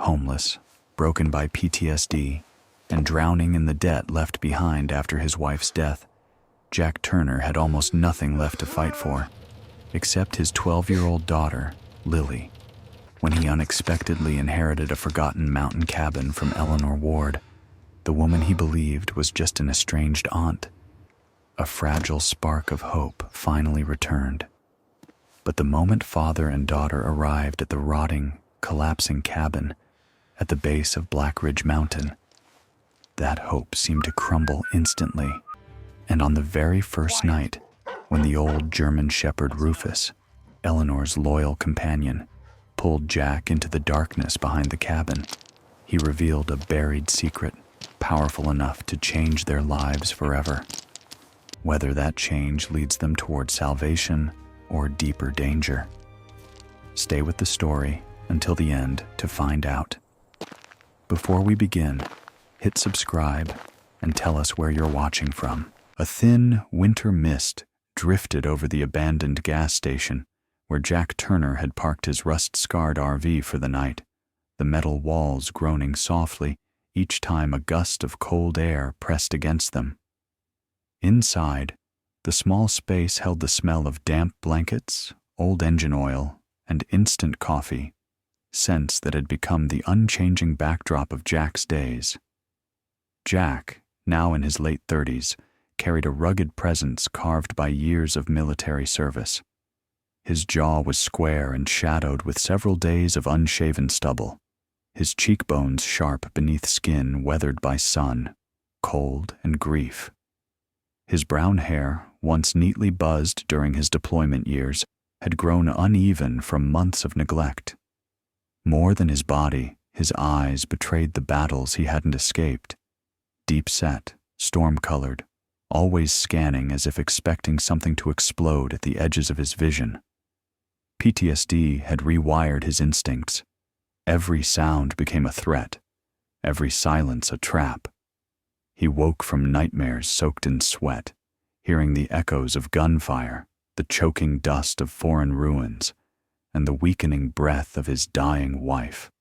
homeless, broken by PTSD, and drowning in the debt left behind after his wife's death, Jack Turner had almost nothing left to fight for, except his 12-year-old daughter, Lily, when he unexpectedly inherited a forgotten mountain cabin from Eleanor Ward, the woman he believed was just an estranged aunt. A fragile spark of hope finally returned. But the moment father and daughter arrived at the rotting, collapsing cabin at the base of Blackridge Mountain, that hope seemed to crumble instantly. And on the very first night, when the old German shepherd Rufus, Eleanor's loyal companion, pulled Jack into the darkness behind the cabin, he revealed a buried secret powerful enough to change their lives forever. Whether that change leads them toward salvation or deeper danger. Stay with the story until the end to find out. Before we begin, hit subscribe and tell us where you're watching from. A thin winter mist drifted over the abandoned gas station where Jack Turner had parked his rust-scarred RV for the night, the metal walls groaning softly each time a gust of cold air pressed against them. Inside, the small space held the smell of damp blankets, old engine oil, and instant coffee, scents that had become the unchanging backdrop of Jack's days. Jack, now in his late 30s, carried a rugged presence carved by years of military service. His jaw was square and shadowed with several days of unshaven stubble, his cheekbones sharp beneath skin weathered by sun, cold, and grief. His brown hair, once neatly buzzed during his deployment years, had grown uneven from months of neglect. More than his body, his eyes betrayed the battles he hadn't escaped. Deep-set, storm-colored, always scanning as if expecting something to explode at the edges of his vision. PTSD had rewired his instincts. Every sound became a threat, every silence a trap. He woke from nightmares soaked in sweat, hearing the echoes of gunfire, the choking dust of foreign ruins, and the weakening breath of his dying wife.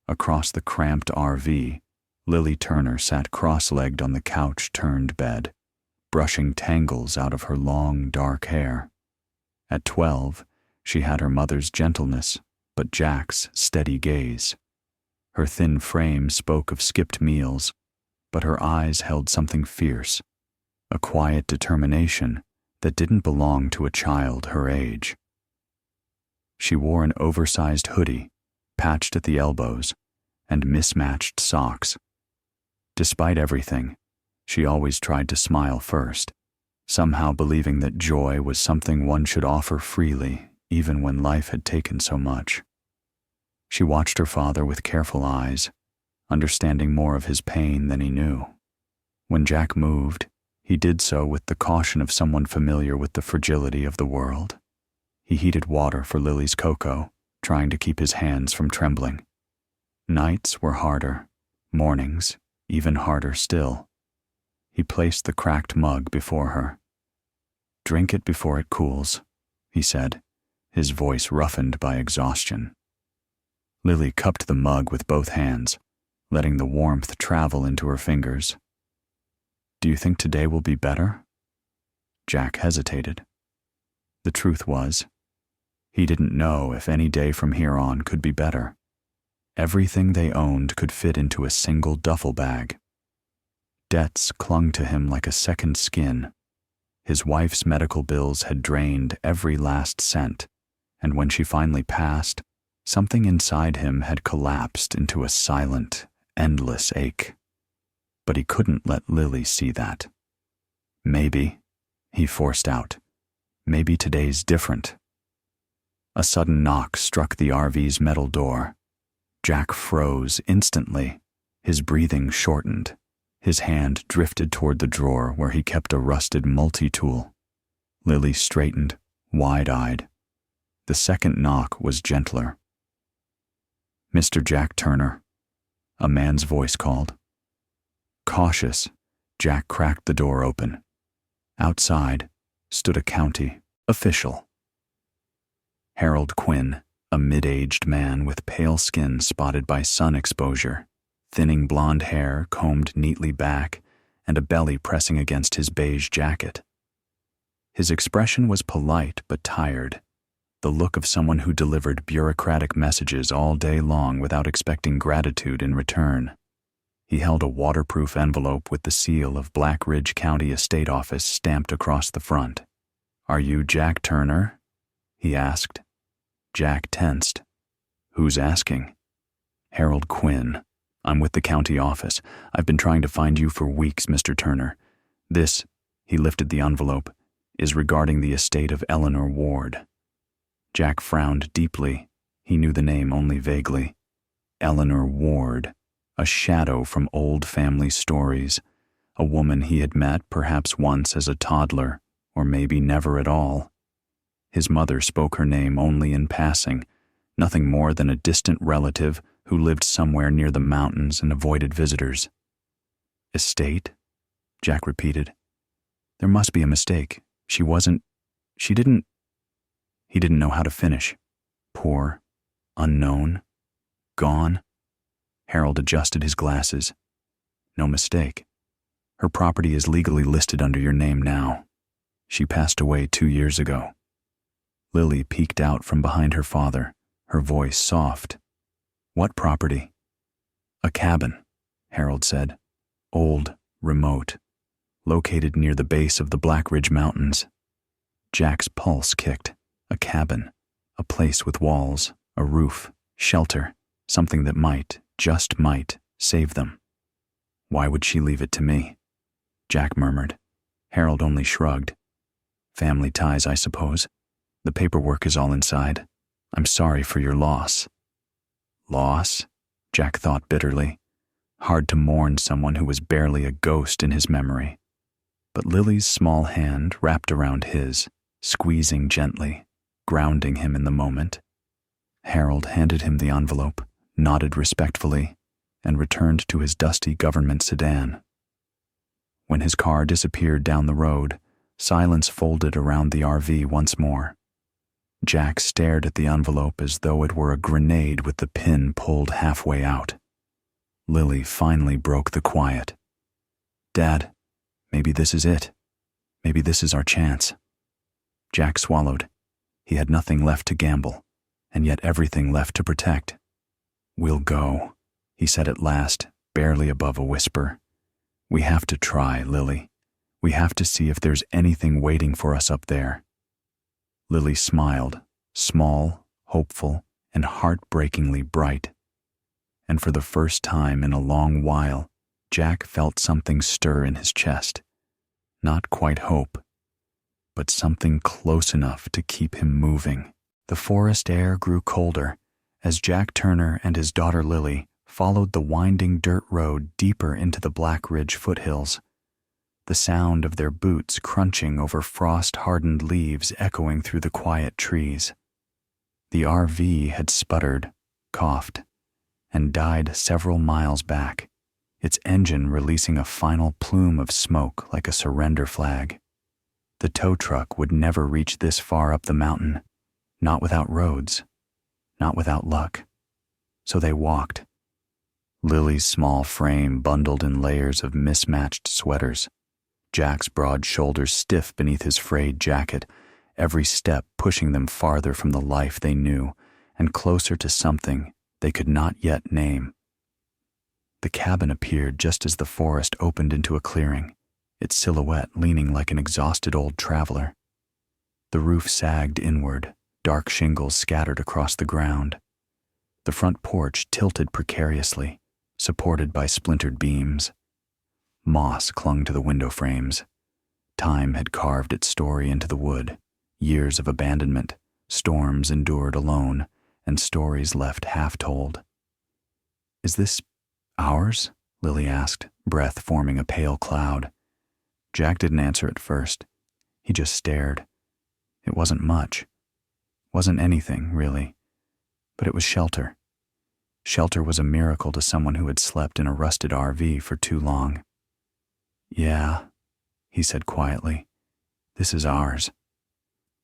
Across the cramped RV, Lily Turner sat cross-legged on the couch-turned bed, brushing tangles out of her long, dark hair. At 12, she had her mother's gentleness, but Jack's steady gaze. Her thin frame spoke of skipped meals, but her eyes held something fierce, a quiet determination that didn't belong to a child her age. She wore an oversized hoodie, patched at the elbows, and mismatched socks. Despite everything, she always tried to smile first, somehow believing that joy was something one should offer freely, even when life had taken so much. She watched her father with careful eyes, understanding more of his pain than he knew. When Jack moved, he did so with the caution of someone familiar with the fragility of the world. He heated water for Lily's cocoa, trying to keep his hands from trembling. Nights were harder, mornings even harder still. He placed the cracked mug before her. "Drink it before it cools," he said, his voice roughened by exhaustion. Lily cupped the mug with both hands, letting the warmth travel into her fingers. "Do you think today will be better?" Jack hesitated. The truth was, he didn't know if any day from here on could be better. Everything they owned could fit into a single duffel bag. Debts clung to him like a second skin. His wife's medical bills had drained every last cent, and when she finally passed, something inside him had collapsed into a silent, endless ache. But he couldn't let Lily see that. "Maybe," he forced out, "maybe today's different." A sudden knock struck the RV's metal door. Jack froze instantly, his breathing shortened. His hand drifted toward the drawer where he kept a rusted multi-tool. Lily straightened, wide-eyed. The second knock was gentler. "Mr. Jack Turner," a man's voice called. Cautious, Jack cracked the door open. Outside stood a county official. Harold Quinn, A mid-aged man with pale skin spotted by sun exposure, thinning blonde hair combed neatly back, and a belly pressing against his beige jacket. His expression was polite but tired, the look of someone who delivered bureaucratic messages all day long without expecting gratitude in return. He held a waterproof envelope with the seal of Blackridge County Estate Office stamped across the front. "Are you Jack Turner?" he asked. Jack tensed. "Who's asking?" "Harold Quinn. I'm with the county office. I've been trying to find you for weeks, Mr. Turner. This," he lifted the envelope, "is regarding the estate of Eleanor Ward." Jack frowned deeply. He knew the name only vaguely. Eleanor Ward, a shadow from old family stories, a woman he had met perhaps once as a toddler, or maybe never at all. His mother spoke her name only in passing, nothing more than a distant relative who lived somewhere near the mountains and avoided visitors. "Estate?" Jack repeated. "There must be a mistake. She didn't..." He didn't know how to finish. Poor, unknown, gone. Harold adjusted his glasses. "No mistake. Her property is legally listed under your name now. She passed away 2 years ago." Lily peeked out from behind her father, her voice soft. "What property?" "A cabin," Harold said. "Old, remote, located near the base of the Blackridge Mountains." Jack's pulse kicked. A cabin, a place with walls, a roof, shelter, something that might, just might, save them. "Why would she leave it to me?" Jack murmured. Harold only shrugged. "Family ties, I suppose. The paperwork is all inside. I'm sorry for your loss." Loss? Jack thought bitterly. Hard to mourn someone who was barely a ghost in his memory. But Lily's small hand wrapped around his, squeezing gently, grounding him in the moment. Harold handed him the envelope, nodded respectfully, and returned to his dusty government sedan. When his car disappeared down the road, silence folded around the RV once more. Jack stared at the envelope as though it were a grenade with the pin pulled halfway out. Lily finally broke the quiet. "Dad, maybe this is it. Maybe this is our chance." Jack swallowed. He had nothing left to gamble, and yet everything left to protect. "We'll go," he said at last, barely above a whisper. "We have to try, Lily. We have to see if there's anything waiting for us up there." Lily smiled, small, hopeful, and heartbreakingly bright. And for the first time in a long while, Jack felt something stir in his chest. Not quite hope, but something close enough to keep him moving. The forest air grew colder as Jack Turner and his daughter Lily followed the winding dirt road deeper into the Blackridge foothills, the sound of their boots crunching over frost-hardened leaves echoing through the quiet trees. The RV had sputtered, coughed, and died several miles back, its engine releasing a final plume of smoke like a surrender flag. The tow truck would never reach this far up the mountain, not without roads, not without luck. So they walked. Lily's small frame bundled in layers of mismatched sweaters, Jack's broad shoulders stiff beneath his frayed jacket, every step pushing them farther from the life they knew and closer to something they could not yet name. The cabin appeared just as the forest opened into a clearing, its silhouette leaning like an exhausted old traveler. The roof sagged inward, dark shingles scattered across the ground. The front porch tilted precariously, supported by splintered beams. Moss clung to the window frames. Time had carved its story into the wood, years of abandonment, storms endured alone, and stories left half-told. "Is this ours?" Lily asked, breath forming a pale cloud. Jack didn't answer at first. He just stared. It wasn't much. Wasn't anything, really. But it was shelter. Shelter was a miracle to someone who had slept in a rusted RV for too long. "Yeah," he said quietly. "This is ours."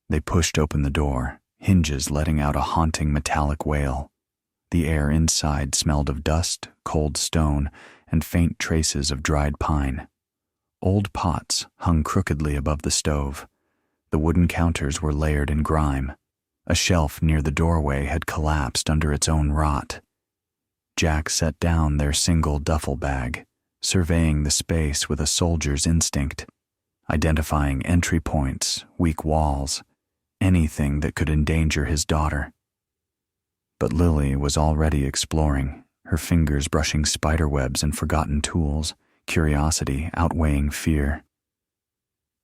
They pushed open the door, hinges letting out a haunting metallic wail. The air inside smelled of dust, cold stone, and faint traces of dried pine. Old pots hung crookedly above the stove. The wooden counters were layered in grime. A shelf near the doorway had collapsed under its own rot. Jack set down their single duffel bag, surveying the space with a soldier's instinct, identifying entry points, weak walls, anything that could endanger his daughter. But Lily was already exploring, her fingers brushing spiderwebs and forgotten tools, curiosity outweighing fear.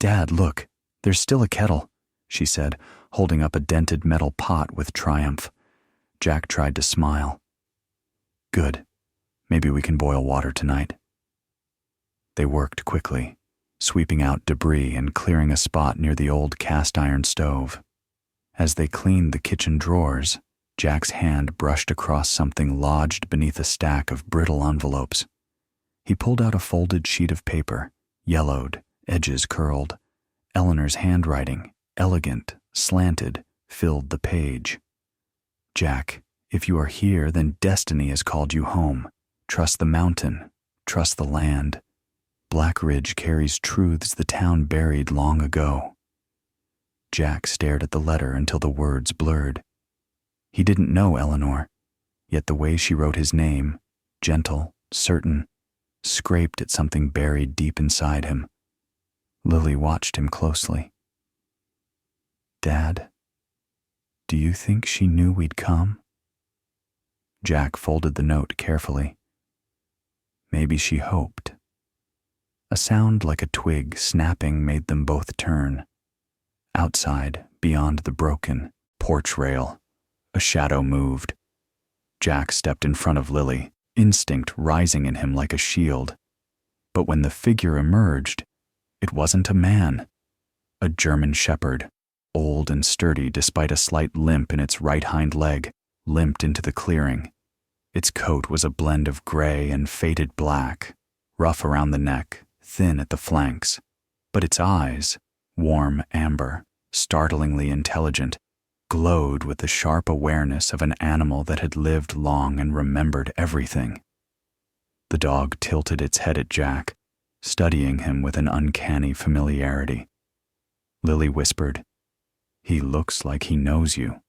"Dad, look, there's still a kettle," she said, holding up a dented metal pot with triumph. Jack tried to smile. "Good. Maybe we can boil water tonight." They worked quickly, sweeping out debris and clearing a spot near the old cast-iron stove. As they cleaned the kitchen drawers, Jack's hand brushed across something lodged beneath a stack of brittle envelopes. He pulled out a folded sheet of paper, yellowed, edges curled. Eleanor's handwriting, elegant, slanted, filled the page. "Jack, if you are here, then destiny has called you home. Trust the mountain. Trust the land. Blackridge carries truths the town buried long ago." Jack stared at the letter until the words blurred. He didn't know Eleanor, yet the way she wrote his name, gentle, certain, scraped at something buried deep inside him. Lily watched him closely. "Dad, do you think she knew we'd come?" Jack folded the note carefully. Maybe she hoped. A sound like a twig snapping made them both turn. Outside, beyond the broken porch rail, a shadow moved. Jack stepped in front of Lily, instinct rising in him like a shield. But when the figure emerged, it wasn't a man. A German shepherd, old and sturdy despite a slight limp in its right hind leg, limped into the clearing. Its coat was a blend of gray and faded black, rough around the neck, thin at the flanks. But its eyes, warm amber, startlingly intelligent, glowed with the sharp awareness of an animal that had lived long and remembered everything. The dog tilted its head at Jack, studying him with an uncanny familiarity. Lily whispered, "He looks like he knows you."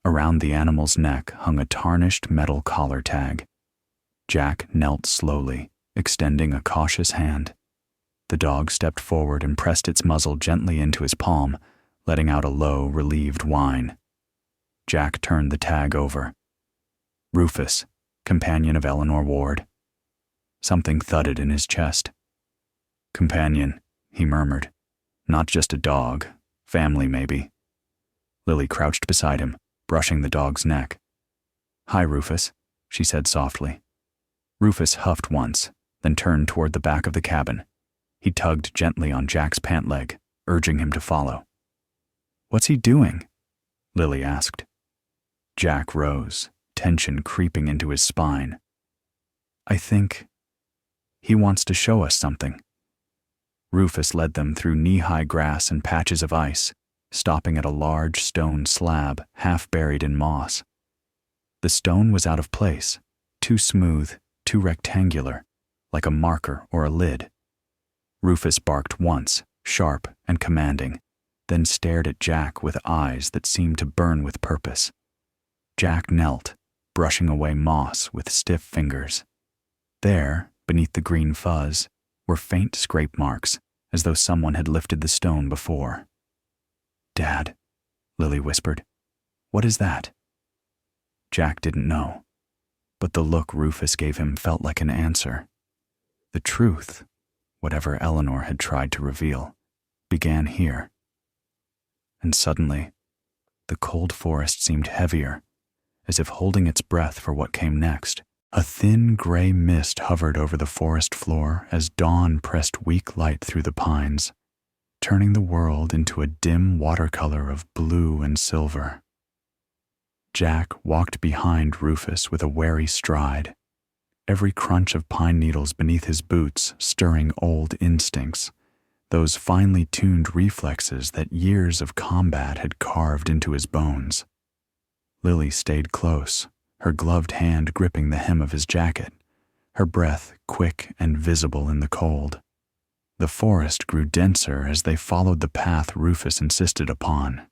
Around the animal's neck hung a tarnished metal collar tag. Jack knelt slowly, extending a cautious hand. The dog stepped forward and pressed its muzzle gently into his palm, letting out a low, relieved whine. Jack turned the tag over. "Rufus, companion of Eleanor Ward." Something thudded in his chest. "Companion," he murmured. "Not just a dog. Family, maybe." Lily crouched beside him, brushing the dog's neck. "Hi, Rufus," she said softly. Rufus huffed once, then turned toward the back of the cabin. He tugged gently on Jack's pant leg, urging him to follow. "What's he doing?" Lily asked. Jack rose, tension creeping into his spine. "I think he wants to show us something." Rufus led them through knee-high grass and patches of ice, stopping at a large stone slab half buried in moss. The stone was out of place, too smooth, too rectangular, like a marker or a lid. Rufus barked once, sharp and commanding, then stared at Jack with eyes that seemed to burn with purpose. Jack knelt, brushing away moss with stiff fingers. There, beneath the green fuzz, were faint scrape marks, as though someone had lifted the stone before. "Dad," Lily whispered, "what is that?" Jack didn't know, but the look Rufus gave him felt like an answer. The truth, whatever Eleanor had tried to reveal, began here. And suddenly, the cold forest seemed heavier, as if holding its breath for what came next. A thin gray mist hovered over the forest floor as dawn pressed weak light through the pines, turning the world into a dim watercolor of blue and silver. Jack walked behind Rufus with a wary stride, every crunch of pine needles beneath his boots stirring old instincts, those finely tuned reflexes that years of combat had carved into his bones. Lily stayed close, her gloved hand gripping the hem of his jacket, her breath quick and visible in the cold. The forest grew denser as they followed the path Rufus insisted upon.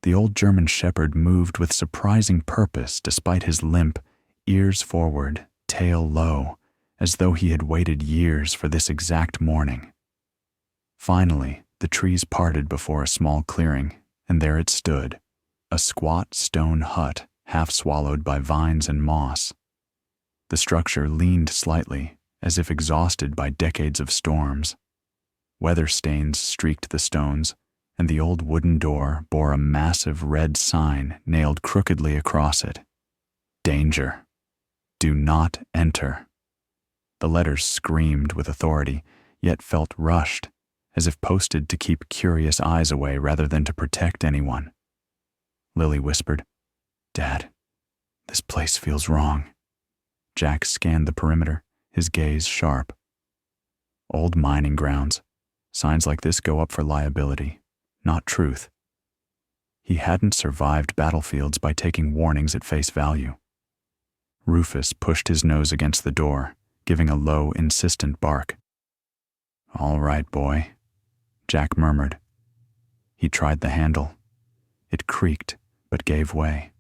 The old German shepherd moved with surprising purpose despite his limp, ears forward, tail low, as though he had waited years for this exact morning. Finally, the trees parted before a small clearing, and there it stood, a squat stone hut half swallowed by vines and moss. The structure leaned slightly, as if exhausted by decades of storms. Weather stains streaked the stones, and the old wooden door bore a massive red sign nailed crookedly across it. Danger. Do not enter. The letters screamed with authority, yet felt rushed, as if posted to keep curious eyes away rather than to protect anyone. Lily whispered, "Dad, this place feels wrong." Jack scanned the perimeter, his gaze sharp. Old mining grounds. Signs like this go up for liability, not truth. He hadn't survived battlefields by taking warnings at face value. Rufus pushed his nose against the door, giving a low, insistent bark. "All right, boy," Jack murmured. He tried the handle. It creaked, but gave way.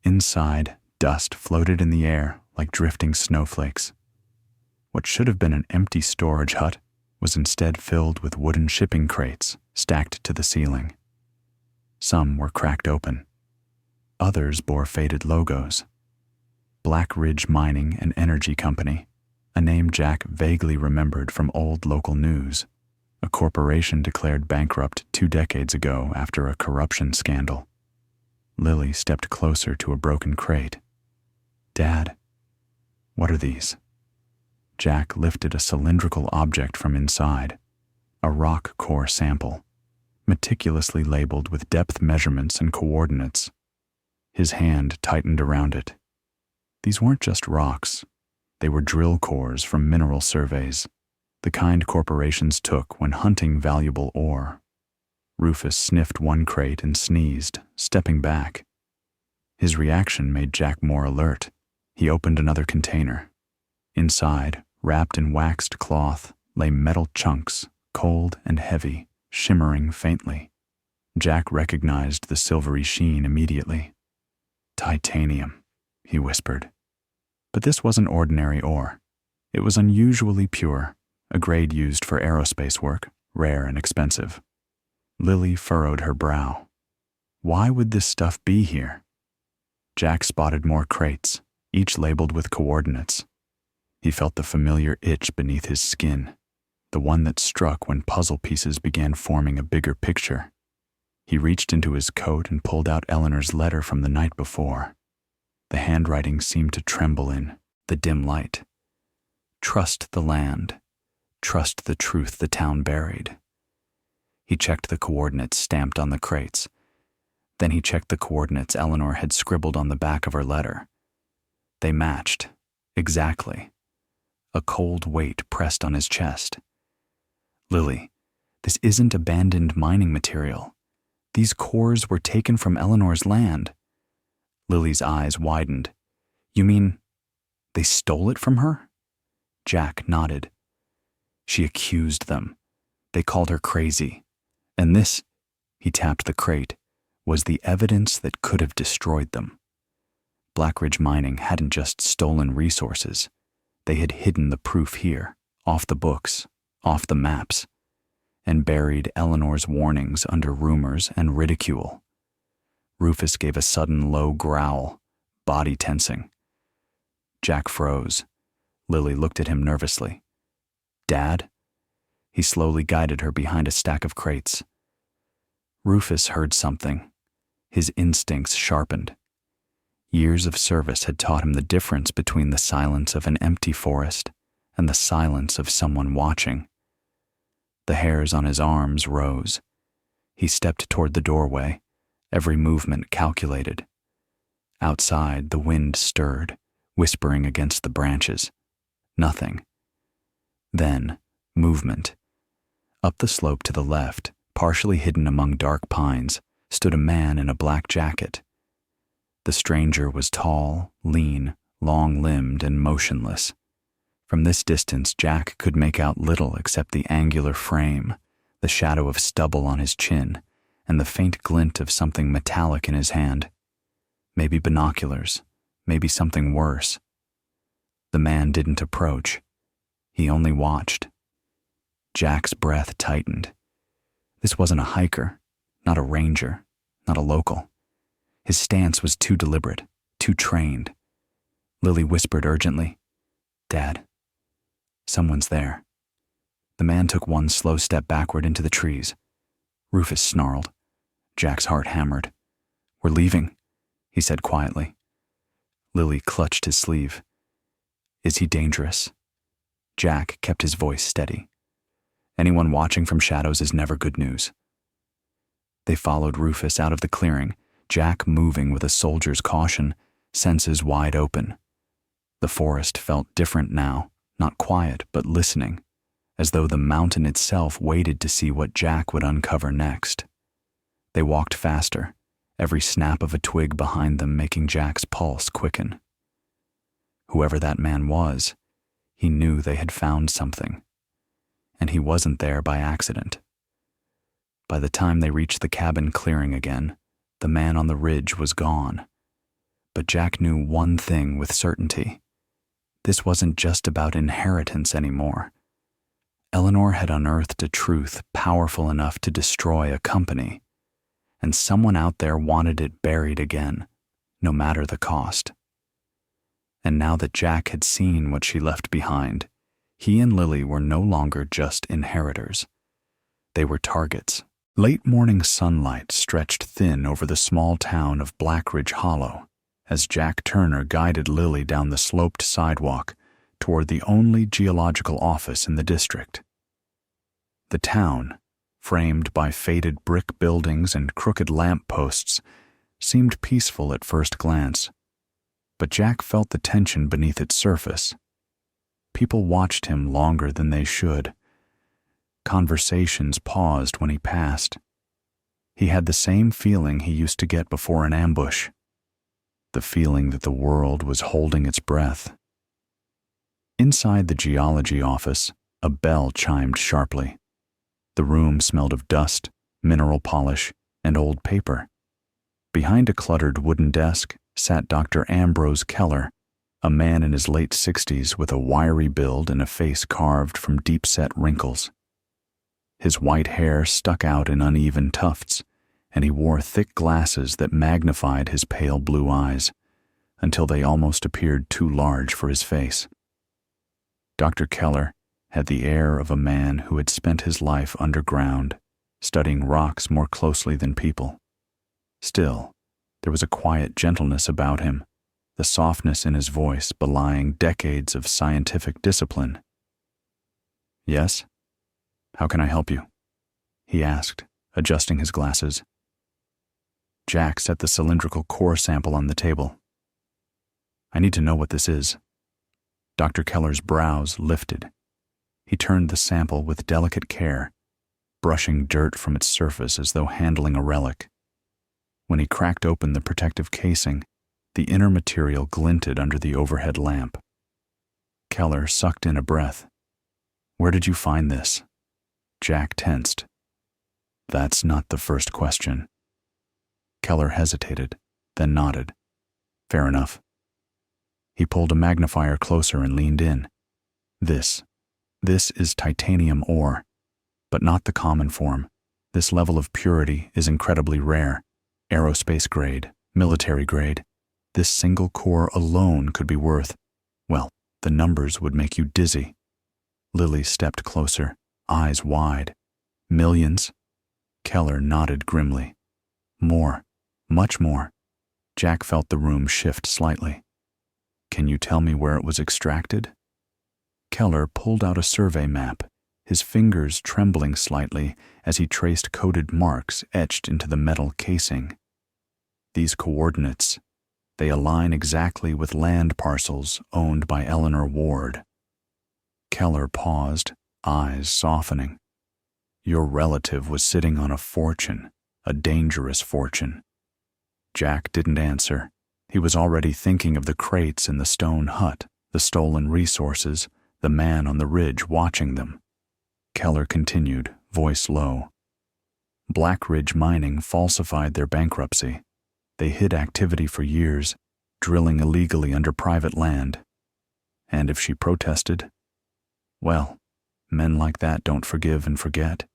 Inside, dust floated in the air like drifting snowflakes. What should have been an empty storage hut was instead filled with wooden shipping crates stacked to the ceiling. Some were cracked open. Others bore faded logos. Blackridge Mining and Energy Company, a name Jack vaguely remembered from old local news, a corporation declared bankrupt 2 decades ago after a corruption scandal. Lily stepped closer to a broken crate. "Dad, what are these?" Jack lifted a cylindrical object from inside, a rock core sample, meticulously labeled with depth measurements and coordinates. His hand tightened around it. These weren't just rocks. They were drill cores from mineral surveys, the kind corporations took when hunting valuable ore. Rufus sniffed one crate and sneezed, stepping back. His reaction made Jack more alert. He opened another container. Inside, wrapped in waxed cloth, lay metal chunks, cold and heavy, shimmering faintly. Jack recognized the silvery sheen immediately. "Titanium," he whispered. But this wasn't ordinary ore. It was unusually pure, a grade used for aerospace work, rare and expensive. Lily furrowed her brow. Why would this stuff be here? Jack spotted more crates, each labeled with coordinates. He felt the familiar itch beneath his skin, the one that struck when puzzle pieces began forming a bigger picture. He reached into his coat and pulled out Eleanor's letter from the night before. The handwriting seemed to tremble in the dim light. "Trust the land. Trust the truth the town buried." He checked the coordinates stamped on the crates. Then he checked the coordinates Eleanor had scribbled on the back of her letter. They matched, exactly. A cold weight pressed on his chest. "Lily, this isn't abandoned mining material. These cores were taken from Eleanor's land." Lily's eyes widened. "You mean they stole it from her?" Jack nodded. "She accused them. They called her crazy. And this," he tapped the crate, "was the evidence that could have destroyed them." Blackridge Mining hadn't just stolen resources. They had hidden the proof here, off the books, off the maps, and buried Eleanor's warnings under rumors and ridicule. Rufus gave a sudden low growl, body tensing. Jack froze. Lily looked at him nervously. "Dad?" He slowly guided her behind a stack of crates. Rufus heard something. His instincts sharpened. Years of service had taught him the difference between the silence of an empty forest and the silence of someone watching. The hairs on his arms rose. He stepped toward the doorway, every movement calculated. Outside, the wind stirred, whispering against the branches. Nothing. Then, movement. Up the slope to the left, partially hidden among dark pines, stood a man in a black jacket. The stranger was tall, lean, long-limbed, and motionless. From this distance, Jack could make out little except the angular frame, the shadow of stubble on his chin, and the faint glint of something metallic in his hand. Maybe binoculars, maybe something worse. The man didn't approach. He only watched. Jack's breath tightened. This wasn't a hiker, not a ranger, not a local. His stance was too deliberate, too trained. Lily whispered urgently, "Dad, someone's there." The man took one slow step backward into the trees. Rufus snarled. Jack's heart hammered. "We're leaving," he said quietly. Lily clutched his sleeve. "Is he dangerous?" Jack kept his voice steady. "Anyone watching from shadows is never good news." They followed Rufus out of the clearing, Jack moving with a soldier's caution, senses wide open. The forest felt different now, not quiet, but listening, as though the mountain itself waited to see what Jack would uncover next. They walked faster, every snap of a twig behind them making Jack's pulse quicken. Whoever that man was, he knew they had found something. And he wasn't there by accident. By the time they reached the cabin clearing again, the man on the ridge was gone. But Jack knew one thing with certainty. This wasn't just about inheritance anymore. Eleanor had unearthed a truth powerful enough to destroy a company, and someone out there wanted it buried again, no matter the cost. And now that Jack had seen what she left behind, he and Lily were no longer just inheritors. They were targets. Late morning sunlight stretched thin over the small town of Blackridge Hollow as Jack Turner guided Lily down the sloped sidewalk toward the only geological office in the district. The town, framed by faded brick buildings and crooked lamp posts, seemed peaceful at first glance, but Jack felt the tension beneath its surface. People watched him longer than they should. Conversations paused when he passed. He had the same feeling he used to get before an ambush, the feeling that the world was holding its breath. Inside the geology office, a bell chimed sharply. The room smelled of dust, mineral polish, and old paper. Behind a cluttered wooden desk sat Dr. Ambrose Keller, a man in his late 60s with a wiry build and a face carved from deep-set wrinkles. His white hair stuck out in uneven tufts, and he wore thick glasses that magnified his pale blue eyes until they almost appeared too large for his face. Dr. Keller had the air of a man who had spent his life underground, studying rocks more closely than people. Still, there was a quiet gentleness about him, the softness in his voice belying decades of scientific discipline. "Yes? How can I help you?" he asked, adjusting his glasses. Jack set the cylindrical core sample on the table. "I need to know what this is." Dr. Keller's brows lifted. He turned the sample with delicate care, brushing dirt from its surface as though handling a relic. When he cracked open the protective casing, the inner material glinted under the overhead lamp. Keller sucked in a breath. "Where did you find this?" Jack tensed. "That's not the first question." Keller hesitated, then nodded. "Fair enough." He pulled a magnifier closer and leaned in. This is titanium ore, but not the common form. This level of purity is incredibly rare, aerospace grade, military grade. This single core alone could be worth, well, the numbers would make you dizzy. Lily stepped closer, eyes wide. "Millions?" Keller nodded grimly. "More, much more." Jack felt the room shift slightly. "Can you tell me where it was extracted?" Keller pulled out a survey map, his fingers trembling slightly as he traced coded marks etched into the metal casing. These coordinates, they align exactly with land parcels owned by Eleanor Ward. Keller paused, eyes softening. Your relative was sitting on a fortune, a dangerous fortune. Jack didn't answer. He was already thinking of the crates in the stone hut, the stolen resources, the man on the ridge watching them. Keller continued, voice low. Blackridge Mining falsified their bankruptcy. They hid activity for years, drilling illegally under private land. And if she protested? Well, men like that don't forgive and forget.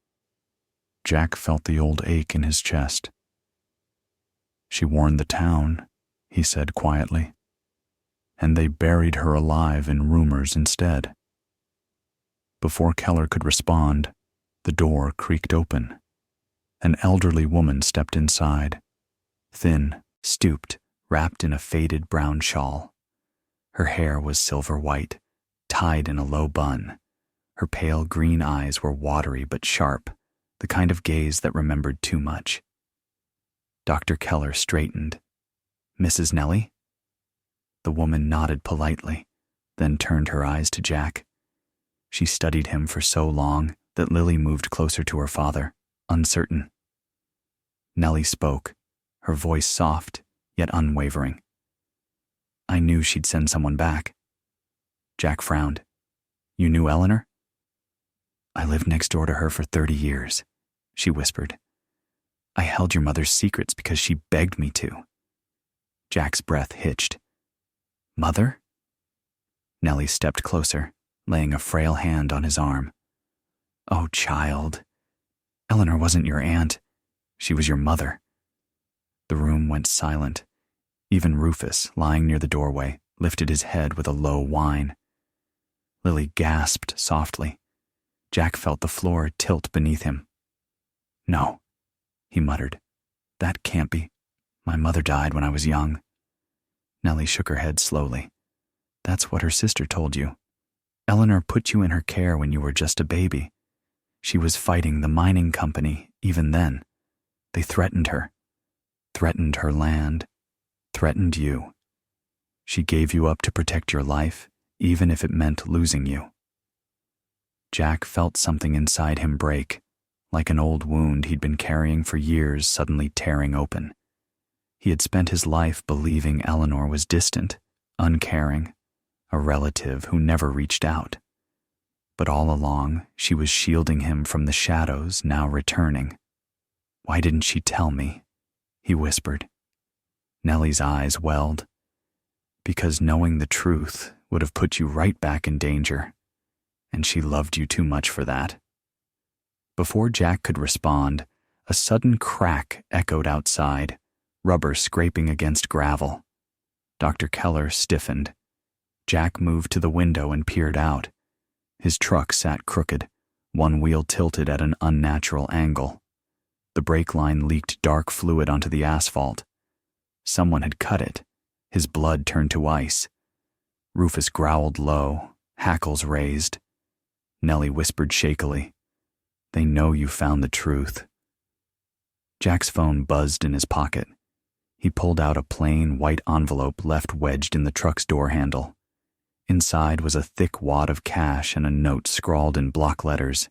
Jack felt the old ache in his chest. She warned the town, he said quietly, and they buried her alive in rumors instead. Before Keller could respond, the door creaked open. An elderly woman stepped inside, thin, stooped, wrapped in a faded brown shawl. Her hair was silver white, tied in a low bun. Her pale green eyes were watery but sharp, the kind of gaze that remembered too much. Dr. Keller straightened. Mrs. Nellie? The woman nodded politely, then turned her eyes to Jack. She studied him for so long that Lily moved closer to her father, uncertain. Nellie spoke, her voice soft, yet unwavering. I knew she'd send someone back. Jack frowned. You knew Eleanor? I lived next door to her for 30 years, she whispered. I held your mother's secrets because she begged me to. Jack's breath hitched. Mother? Nellie stepped closer, laying a frail hand on his arm. Oh, child. Eleanor wasn't your aunt. She was your mother. The room went silent. Even Rufus, lying near the doorway, lifted his head with a low whine. Lily gasped softly. Jack felt the floor tilt beneath him. No, he muttered. That can't be. My mother died when I was young. Nellie shook her head slowly. That's what her sister told you. Eleanor put you in her care when you were just a baby. She was fighting the mining company even then. They threatened her land, threatened you. She gave you up to protect your life, even if it meant losing you. Jack felt something inside him break, like an old wound he'd been carrying for years suddenly tearing open. He had spent his life believing Eleanor was distant, uncaring, a relative who never reached out. But all along, she was shielding him from the shadows now returning. Why didn't she tell me? He whispered. Nellie's eyes welled. Because knowing the truth would have put you right back in danger, and she loved you too much for that. Before Jack could respond, a sudden crack echoed outside, rubber scraping against gravel. Dr. Keller stiffened. Jack moved to the window and peered out. His truck sat crooked, one wheel tilted at an unnatural angle. The brake line leaked dark fluid onto the asphalt. Someone had cut it. His blood turned to ice. Rufus growled low, hackles raised. Nellie whispered shakily, They know you found the truth. Jack's phone buzzed in his pocket. He pulled out a plain white envelope left wedged in the truck's door handle. Inside was a thick wad of cash and a note scrawled in block letters.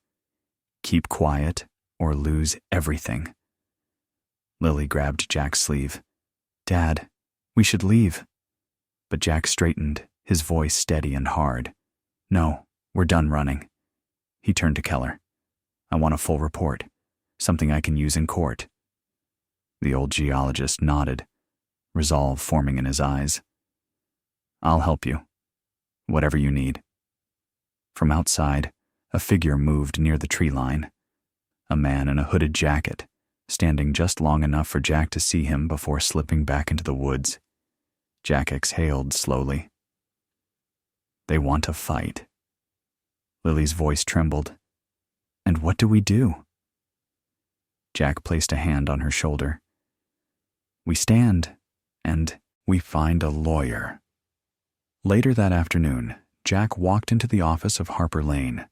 Keep quiet or lose everything. Lily grabbed Jack's sleeve. Dad, we should leave. But Jack straightened, his voice steady and hard. No, we're done running. He turned to Keller. I want a full report, something I can use in court. The old geologist nodded, resolve forming in his eyes. I'll help you. Whatever you need. From outside, a figure moved near the tree line. A man in a hooded jacket, standing just long enough for Jack to see him before slipping back into the woods. Jack exhaled slowly. They want to fight. Lily's voice trembled. And what do we do? Jack placed a hand on her shoulder. We stand, and we find a lawyer. Later that afternoon, Jack walked into the office of Harper Lane,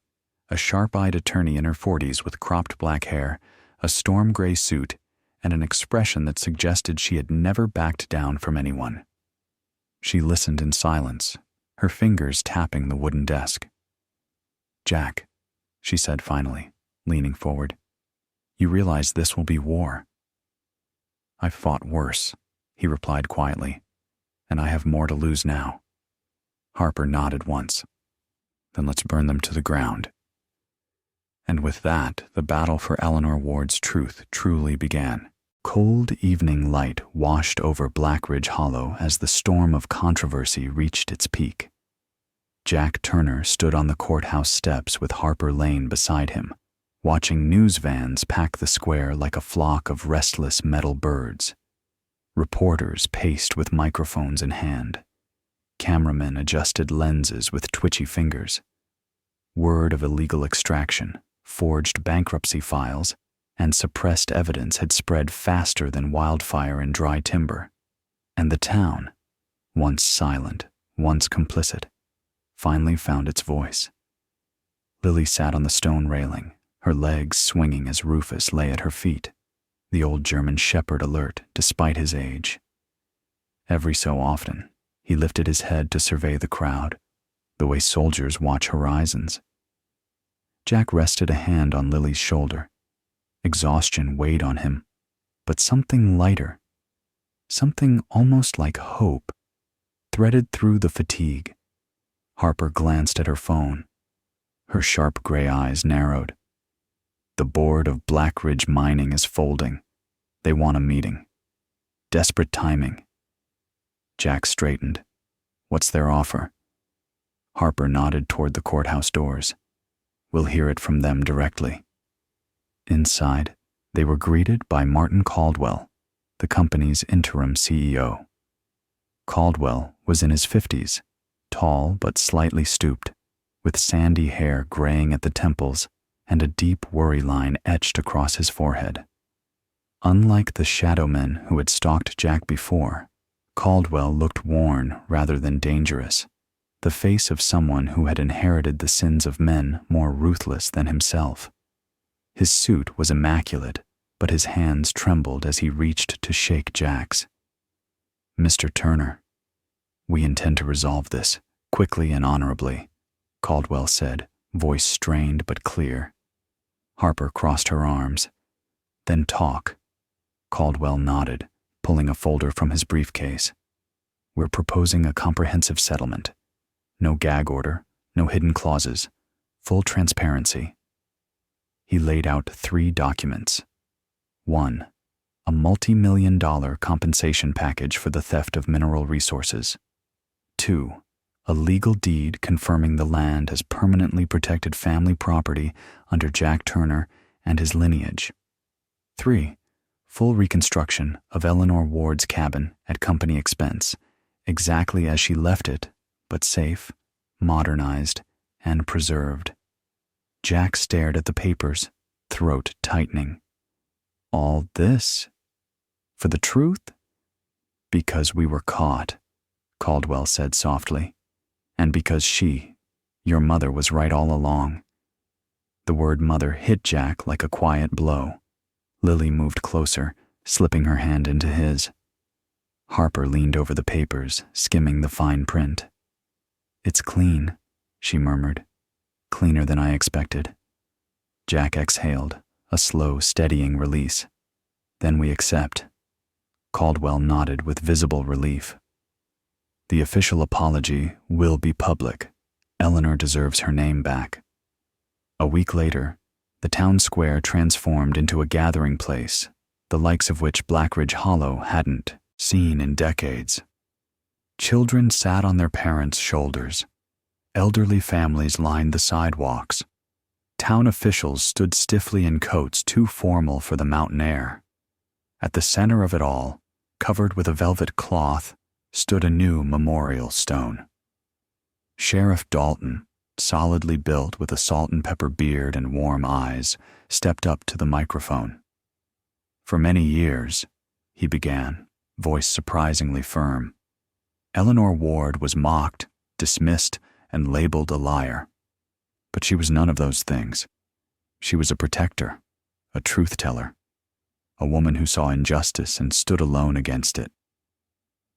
a sharp-eyed attorney in her 40s with cropped black hair, a storm gray suit, and an expression that suggested she had never backed down from anyone. She listened in silence, her fingers tapping the wooden desk. Jack, she said finally, leaning forward. "You realize this will be war." "I've fought worse," he replied quietly, "and I have more to lose now." Harper nodded once. "Then let's burn them to the ground." And with that, the battle for Eleanor Ward's truth truly began. Cold evening light washed over Blackridge Hollow as the storm of controversy reached its peak. Jack Turner stood on the courthouse steps with Harper Lane beside him, watching news vans pack the square like a flock of restless metal birds. Reporters paced with microphones in hand. Cameramen adjusted lenses with twitchy fingers. Word of illegal extraction, forged bankruptcy files, and suppressed evidence had spread faster than wildfire in dry timber. And the town, once silent, once complicit, finally found its voice. Lily sat on the stone railing, her legs swinging as Rufus lay at her feet, the old German shepherd alert despite his age. Every so often, he lifted his head to survey the crowd, the way soldiers watch horizons. Jack rested a hand on Lily's shoulder. Exhaustion weighed on him, but something lighter, something almost like hope, threaded through the fatigue. Harper glanced at her phone. Her sharp gray eyes narrowed. "The board of Blackridge Mining is folding. They want a meeting. Desperate timing." Jack straightened. "What's their offer?" Harper nodded toward the courthouse doors. "We'll hear it from them directly." Inside, they were greeted by Martin Caldwell, the company's interim CEO. Caldwell was in his 50s, tall but slightly stooped, with sandy hair graying at the temples and a deep worry line etched across his forehead. Unlike the shadow men who had stalked Jack before, Caldwell looked worn rather than dangerous, the face of someone who had inherited the sins of men more ruthless than himself. His suit was immaculate, but his hands trembled as he reached to shake Jack's. "Mr. Turner, we intend to resolve this, quickly and honorably," Caldwell said, voice strained but clear. Harper crossed her arms. "Then talk." Caldwell nodded, pulling a folder from his briefcase. "We're proposing a comprehensive settlement. No gag order, no hidden clauses, full transparency." He laid out 3 documents. 1. A multi-million-dollar compensation package for the theft of mineral resources. 2. A legal deed confirming the land as permanently protected family property under Jack Turner and his lineage. 3. Full reconstruction of Eleanor Ward's cabin at company expense, exactly as she left it, but safe, modernized, and preserved. Jack stared at the papers, throat tightening. "All this? For the truth?" "Because we were caught," Caldwell said softly. "And because she, your mother, was right all along." The word mother hit Jack like a quiet blow. Lily moved closer, slipping her hand into his. Harper leaned over the papers, skimming the fine print. "It's clean," she murmured. "Cleaner than I expected." Jack exhaled, a slow, steadying release. "Then we accept." Caldwell nodded with visible relief. "The official apology will be public. Eleanor deserves her name back." A week later, the town square transformed into a gathering place, the likes of which Blackridge Hollow hadn't seen in decades. Children sat on their parents' shoulders. Elderly families lined the sidewalks. Town officials stood stiffly in coats too formal for the mountain air. At the center of it all, covered with a velvet cloth, stood a new memorial stone. Sheriff Dalton, solidly built with a salt and pepper beard and warm eyes, stepped up to the microphone. "For many years," he began, voice surprisingly firm, "Eleanor Ward was mocked, dismissed, and labeled a liar. But she was none of those things. She was a protector, a truth-teller, a woman who saw injustice and stood alone against it."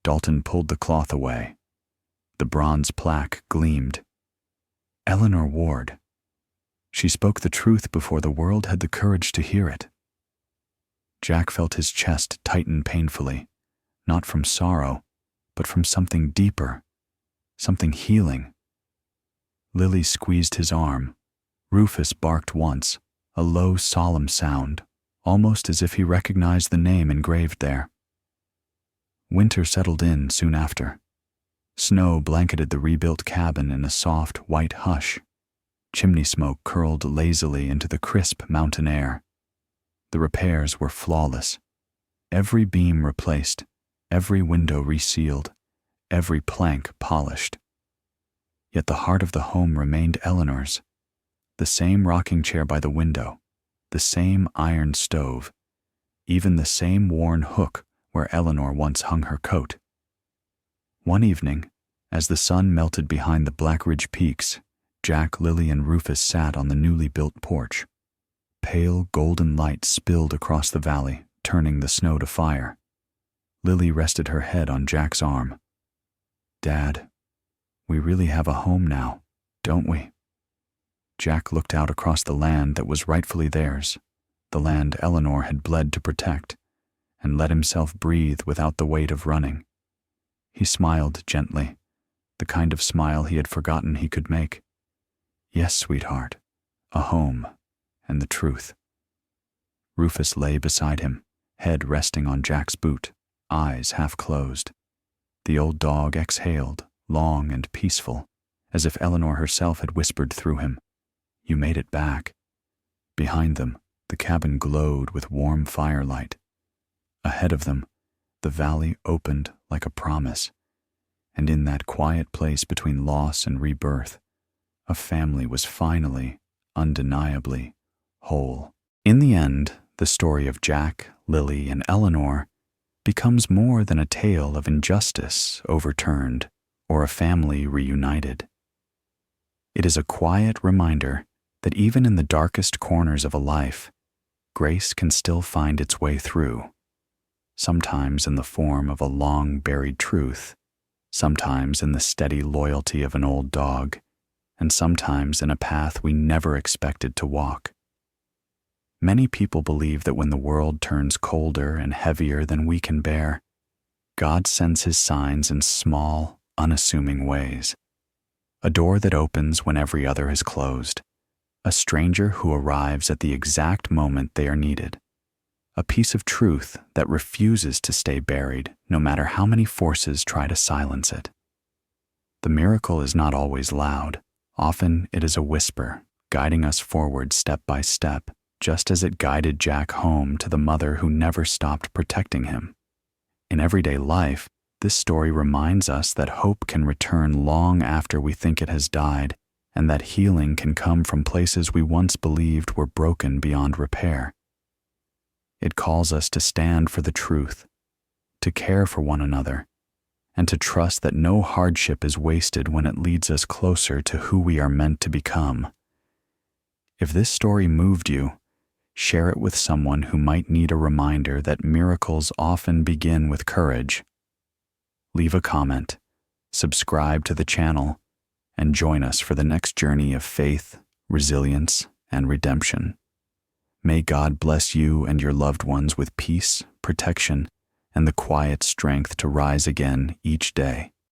Dalton pulled the cloth away. The bronze plaque gleamed. "Eleanor Ward. She spoke the truth before the world had the courage to hear it. Jack felt his chest tighten painfully, not from sorrow, but from something deeper, something healing. Lily squeezed his arm. Rufus barked once, a low, solemn sound, almost as if he recognized the name engraved there. Winter settled in soon after. Snow blanketed the rebuilt cabin in a soft, white hush. Chimney smoke curled lazily into the crisp mountain air. The repairs were flawless. Every beam replaced, every window resealed, every plank polished. Yet the heart of the home remained Eleanor's. The same rocking chair by the window, the same iron stove, even the same worn hook where Eleanor once hung her coat. One evening, as the sun melted behind the Blackridge peaks, Jack, Lily, and Rufus sat on the newly built porch. Pale golden light spilled across the valley, turning the snow to fire. Lily rested her head on Jack's arm. "Dad, we really have a home now, don't we?" Jack looked out across the land that was rightfully theirs, the land Eleanor had bled to protect, and let himself breathe without the weight of running. He smiled gently, the kind of smile he had forgotten he could make. "Yes, sweetheart, a home, and the truth." Rufus lay beside him, head resting on Jack's boot, eyes half closed. The old dog exhaled, long and peaceful, as if Eleanor herself had whispered through him, "You made it back." Behind them, the cabin glowed with warm firelight. Ahead of them, the valley opened like a promise, and in that quiet place between loss and rebirth, a family was finally, undeniably, whole. In the end, the story of Jack, Lily, and Eleanor becomes more than a tale of injustice overturned or a family reunited. It is a quiet reminder that even in the darkest corners of a life, grace can still find its way through, sometimes in the form of a long-buried truth, sometimes in the steady loyalty of an old dog, and sometimes in a path we never expected to walk. Many people believe that when the world turns colder and heavier than we can bear, God sends his signs in small, unassuming ways. A door that opens when every other is closed, a stranger who arrives at the exact moment they are needed, a piece of truth that refuses to stay buried no matter how many forces try to silence it. The miracle is not always loud. Often it is a whisper, guiding us forward step by step, just as it guided Jack home to the mother who never stopped protecting him. In everyday life, this story reminds us that hope can return long after we think it has died, and that healing can come from places we once believed were broken beyond repair. It calls us to stand for the truth, to care for one another, and to trust that no hardship is wasted when it leads us closer to who we are meant to become. If this story moved you, share it with someone who might need a reminder that miracles often begin with courage. Leave a comment, subscribe to the channel, and join us for the next journey of faith, resilience, and redemption. May God bless you and your loved ones with peace, protection, and the quiet strength to rise again each day.